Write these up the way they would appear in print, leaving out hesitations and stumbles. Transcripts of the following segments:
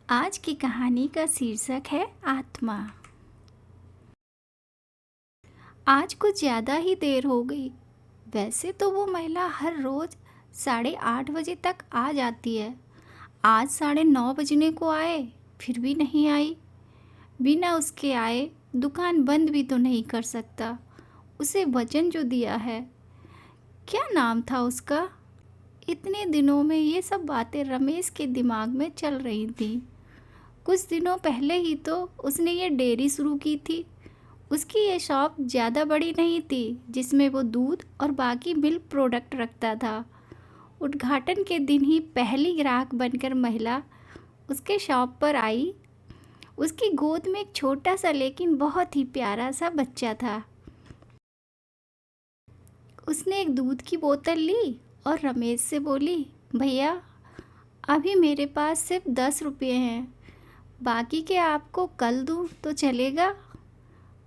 आज की कहानी का शीर्षक है आत्मा। आज कुछ ज़्यादा ही देर हो गई। वैसे तो वो महिला हर रोज़ 8:30 बजे तक आ जाती है। आज 9:30 बजने को आए, फिर भी नहीं आई। बिना उसके आए दुकान बंद भी तो नहीं कर सकता। उसे वचन जो दिया है, क्या नाम था उसका? इतने दिनों में ये सब बातें रमेश के दिमाग में चल रही थीं। कुछ दिनों पहले ही तो उसने ये डेयरी शुरू की थी। उसकी ये शॉप ज़्यादा बड़ी नहीं थी, जिसमें वो दूध और बाकी मिल्क प्रोडक्ट रखता था। उद्घाटन के दिन ही पहली ग्राहक बनकर महिला उसके शॉप पर आई। उसकी गोद में एक छोटा सा लेकिन बहुत ही प्यारा सा बच्चा था। उसने एक दूध की बोतल ली और रमेश से बोली, भैया, अभी मेरे पास सिर्फ 10 रुपये हैं, बाकी के आपको कल दूँ तो चलेगा?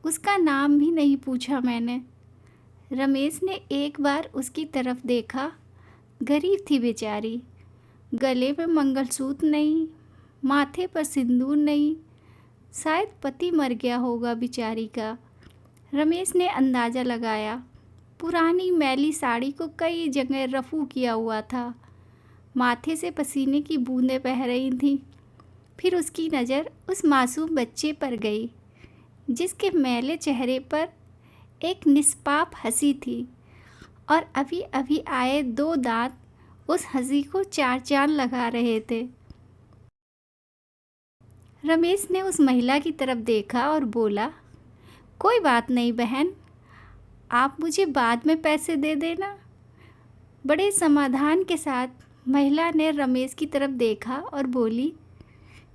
उसका नाम भी नहीं पूछा मैंने। रमेश ने एक बार उसकी तरफ देखा। गरीब थी बेचारी। गले में मंगलसूत्र नहीं, माथे पर सिंदूर नहीं। शायद पति मर गया होगा बेचारी का। रमेश ने अंदाज़ा लगाया। पुरानी मैली साड़ी को कई जगह रफू किया हुआ था। माथे से पसीने की बूंदें बह रही थीं। फिर उसकी नज़र उस मासूम बच्चे पर गई, जिसके मैले चेहरे पर एक निष्पाप हंसी थी और अभी अभी आए 2 दांत उस हंसी को 4 चांद लगा रहे थे। रमेश ने उस महिला की तरफ देखा और बोला, कोई बात नहीं बहन, आप मुझे बाद में पैसे दे देना। बड़े समाधान के साथ महिला ने रमेश की तरफ देखा और बोली,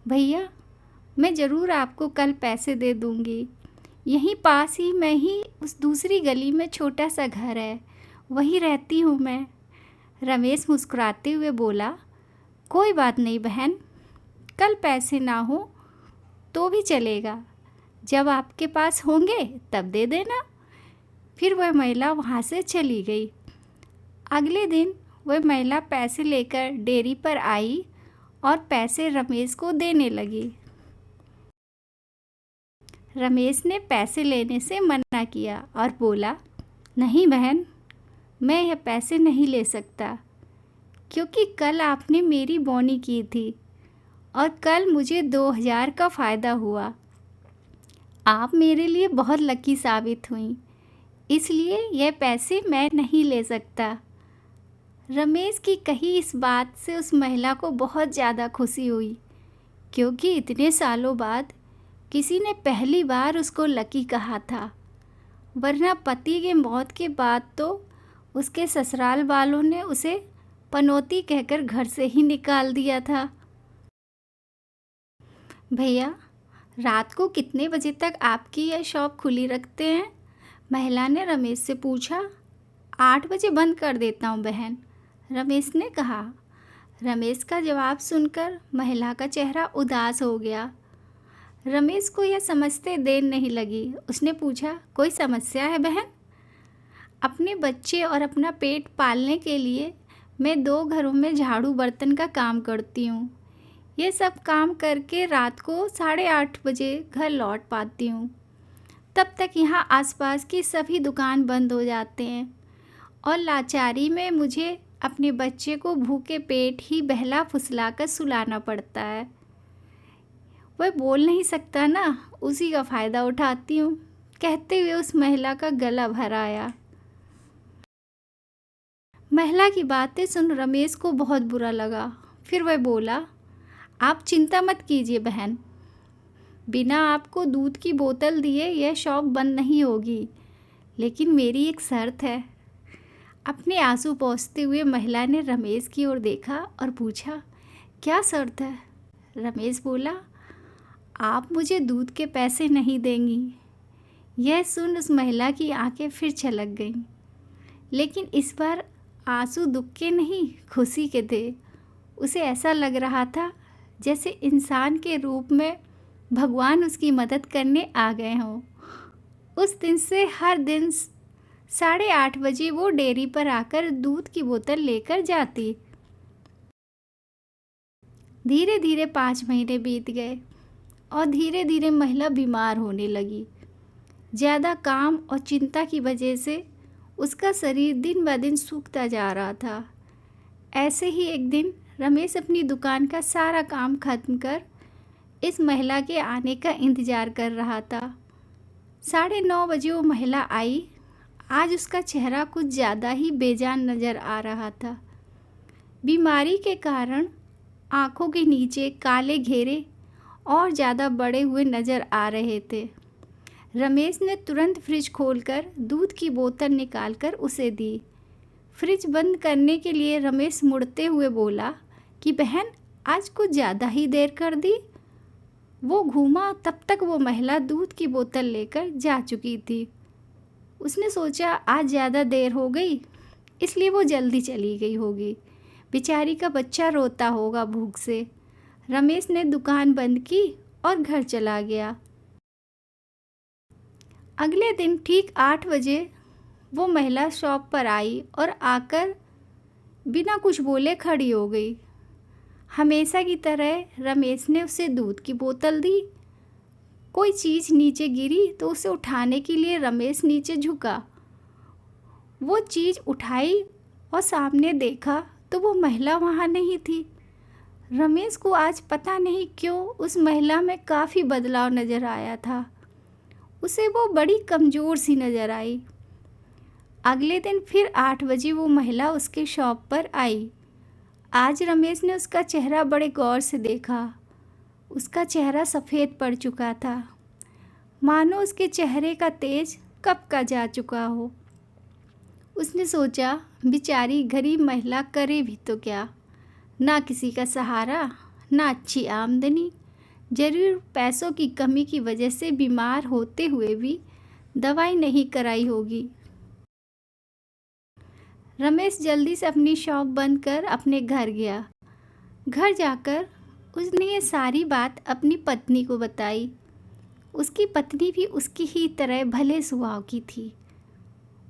भैया, मैं ज़रूर आपको कल पैसे दे दूँगी। यहीं पास ही में ही उस दूसरी गली में छोटा सा घर है, वहीं रहती हूँ मैं। रमेश मुस्कुराते हुए बोला, कोई बात नहीं बहन, कल पैसे ना हो तो भी चलेगा। जब आपके पास होंगे तब दे देना। फिर वह महिला वहाँ से चली गई। अगले दिन वह महिला पैसे लेकर डेयरी पर आई और पैसे रमेश को देने लगी। रमेश ने पैसे लेने से मना किया और बोला, नहीं बहन, मैं यह पैसे नहीं ले सकता, क्योंकि कल आपने मेरी बोनी की थी और कल मुझे 2000 का फ़ायदा हुआ। आप मेरे लिए बहुत लकी साबित हुई, इसलिए यह पैसे मैं नहीं ले सकता। रमेश की कही इस बात से उस महिला को बहुत ज़्यादा खुशी हुई, क्योंकि इतने सालों बाद किसी ने पहली बार उसको लकी कहा था। वरना पति के मौत के बाद तो उसके ससुराल वालों ने उसे पनौती कहकर घर से ही निकाल दिया था। भैया, रात को कितने बजे तक आपकी यह शॉप खुली रखते हैं? महिला ने रमेश से पूछा। 8 बजे बंद कर देता हूँ बहन, रमेश ने कहा। रमेश का जवाब सुनकर महिला का चेहरा उदास हो गया। रमेश को यह समझते देर नहीं लगी। उसने पूछा, कोई समस्या है बहन? अपने बच्चे और अपना पेट पालने के लिए मैं 2 घरों में झाड़ू बर्तन का काम करती हूँ। ये सब काम करके रात को 8:30 बजे घर लौट पाती हूँ। तब तक यहाँ आसपास की सभी दुकान बंद हो जाते हैं और लाचारी में मुझे अपने बच्चे को भूखे पेट ही बहला फुसला कर सुलाना पड़ता है। वह बोल नहीं सकता ना, उसी का फ़ायदा उठाती हूँ, कहते हुए उस महिला का गला भर आया। महिला की बातें सुन रमेश को बहुत बुरा लगा। फिर वह बोला, आप चिंता मत कीजिए बहन, बिना आपको दूध की बोतल दिए यह शॉप बंद नहीं होगी, लेकिन मेरी एक शर्त है। अपने आंसू पोंछते हुए महिला ने रमेश की ओर देखा और पूछा, क्या शर्त है? रमेश बोला, आप मुझे दूध के पैसे नहीं देंगी। यह सुन उस महिला की आंखें फिर छलक गईं, लेकिन इस बार आंसू दुख के नहीं, खुशी के थे। उसे ऐसा लग रहा था जैसे इंसान के रूप में भगवान उसकी मदद करने आ गए हों। उस दिन से हर दिन 8:30 बजे वो डेयरी पर आकर दूध की बोतल लेकर जाती। धीरे धीरे 5 महीने बीत गए और धीरे धीरे महिला बीमार होने लगी। ज़्यादा काम और चिंता की वजह से उसका शरीर दिन ब दिन सूखता जा रहा था। ऐसे ही एक दिन रमेश अपनी दुकान का सारा काम खत्म कर इस महिला के आने का इंतज़ार कर रहा था। 9:30 बजे वो महिला आई। आज उसका चेहरा कुछ ज़्यादा ही बेजान नज़र आ रहा था। बीमारी के कारण आँखों के नीचे काले घेरे और ज़्यादा बड़े हुए नज़र आ रहे थे। रमेश ने तुरंत फ्रिज खोलकर दूध की बोतल निकालकर उसे दी। फ्रिज बंद करने के लिए रमेश मुड़ते हुए बोला कि बहन, आज कुछ ज़्यादा ही देर कर दी। वो घूमा, तब तक वो महिला दूध की बोतल लेकर जा चुकी थी। उसने सोचा आज ज़्यादा देर हो गई, इसलिए वो जल्दी चली गई होगी। बेचारी का बच्चा रोता होगा भूख से। रमेश ने दुकान बंद की और घर चला गया। अगले दिन ठीक 8 बजे वो महिला शॉप पर आई और आकर बिना कुछ बोले खड़ी हो गई। हमेशा की तरह रमेश ने उसे दूध की बोतल दी। कोई चीज़ नीचे गिरी तो उसे उठाने के लिए रमेश नीचे झुका। वो चीज़ उठाई और सामने देखा तो वो महिला वहाँ नहीं थी। रमेश को आज पता नहीं क्यों उस महिला में काफ़ी बदलाव नज़र आया था। उसे वो बड़ी कमज़ोर सी नज़र आई। अगले दिन फिर 8 बजे वो महिला उसके शॉप पर आई। आज रमेश ने उसका चेहरा बड़े गौर से देखा। उसका चेहरा सफ़ेद पड़ चुका था, मानो उसके चेहरे का तेज कब का जा चुका हो। उसने सोचा बेचारी गरीब महिला करे भी तो क्या, ना किसी का सहारा, ना अच्छी आमदनी। जरूर पैसों की कमी की वजह से बीमार होते हुए भी दवाई नहीं कराई होगी। रमेश जल्दी से अपनी शॉप बंद कर अपने घर गया। घर जाकर उसने ये सारी बात अपनी पत्नी को बताई। उसकी पत्नी भी उसकी ही तरह भले स्वभाव की थी।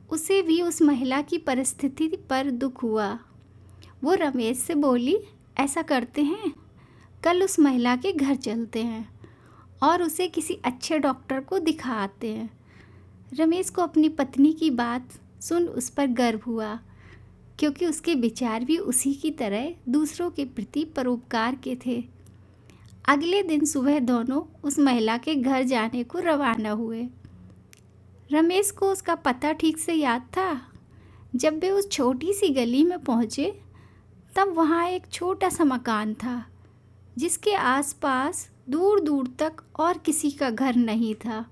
उसे भी उस महिला की परिस्थिति पर दुख हुआ। वो रमेश से बोली, ऐसा करते हैं, कल उस महिला के घर चलते हैं और उसे किसी अच्छे डॉक्टर को दिखा आते हैं। रमेश को अपनी पत्नी की बात सुन उस पर गर्व हुआ, क्योंकि उसके विचार भी उसी की तरह दूसरों के प्रति परोपकार के थे। अगले दिन सुबह दोनों उस महिला के घर जाने को रवाना हुए। रमेश को उसका पता ठीक से याद था। जब वे उस छोटी सी गली में पहुँचे तब वहाँ एक छोटा सा मकान था, जिसके आसपास दूर दूर तक और किसी का घर नहीं था।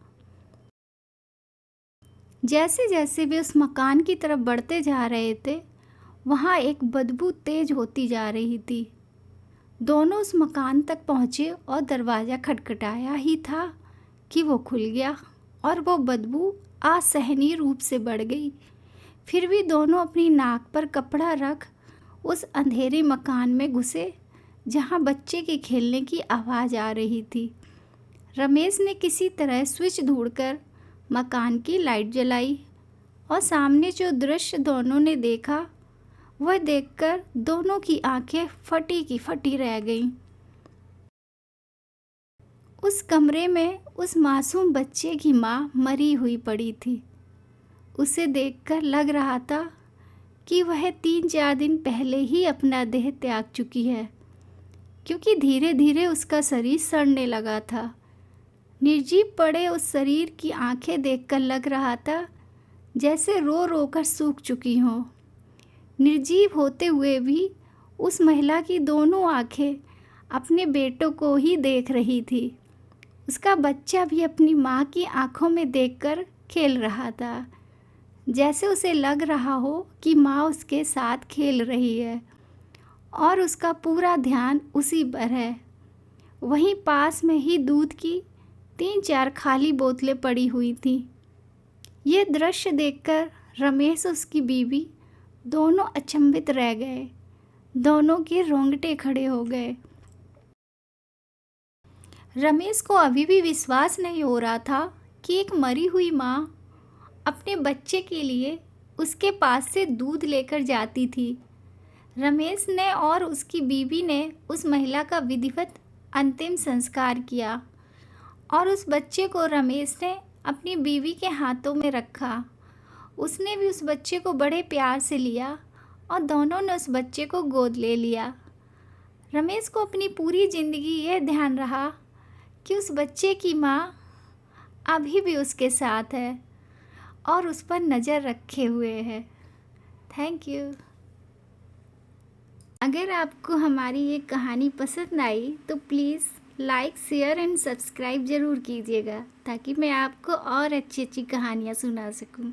जैसे जैसे वे उस मकान की तरफ बढ़ते जा रहे थे, वहाँ एक बदबू तेज होती जा रही थी। दोनों उस मकान तक पहुँचे और दरवाज़ा खटखटाया ही था कि वो खुल गया और वो बदबू असहनीय रूप से बढ़ गई। फिर भी दोनों अपनी नाक पर कपड़ा रख उस अंधेरे मकान में घुसे, जहाँ बच्चे के खेलने की आवाज़ आ रही थी। रमेश ने किसी तरह स्विच ढूंढकर मकान की लाइट जलाई और सामने जो दृश्य दोनों ने देखा वह देखकर दोनों की आंखें फटी की फटी रह गईं। उस कमरे में उस मासूम बच्चे की माँ मरी हुई पड़ी थी। उसे देखकर लग रहा था कि वह 3-4 दिन पहले ही अपना देह त्याग चुकी है, क्योंकि धीरे धीरे उसका शरीर सड़ने लगा था। निर्जीव पड़े उस शरीर की आंखें देखकर लग रहा था जैसे रो रो कर सूख चुकी हों। निर्जीव होते हुए भी उस महिला की दोनों आंखें अपने बेटों को ही देख रही थी। उसका बच्चा भी अपनी माँ की आंखों में देखकर खेल रहा था, जैसे उसे लग रहा हो कि माँ उसके साथ खेल रही है और उसका पूरा ध्यान उसी पर है। वहीं पास में ही दूध की 3-4 खाली बोतलें पड़ी हुई थीं। ये दृश्य देखकर रमेश और उसकी बीवी दोनों अचंभित रह गए। दोनों के रोंगटे खड़े हो गए। रमेश को अभी भी विश्वास नहीं हो रहा था कि एक मरी हुई माँ अपने बच्चे के लिए उसके पास से दूध लेकर जाती थी। रमेश ने और उसकी बीवी ने उस महिला का विधिवत अंतिम संस्कार किया और उस बच्चे को रमेश ने अपनी बीवी के हाथों में रखा। उसने भी उस बच्चे को बड़े प्यार से लिया और दोनों ने उस बच्चे को गोद ले लिया। रमेश को अपनी पूरी ज़िंदगी यह ध्यान रहा कि उस बच्चे की माँ अभी भी उसके साथ है और उस पर नज़र रखे हुए है। Thank you. अगर आपको हमारी ये कहानी पसंद आई तो please like, share and subscribe ज़रूर कीजिएगा ताकि मैं आपको और अच्छी अच्छी कहानियाँ सुना सकूं।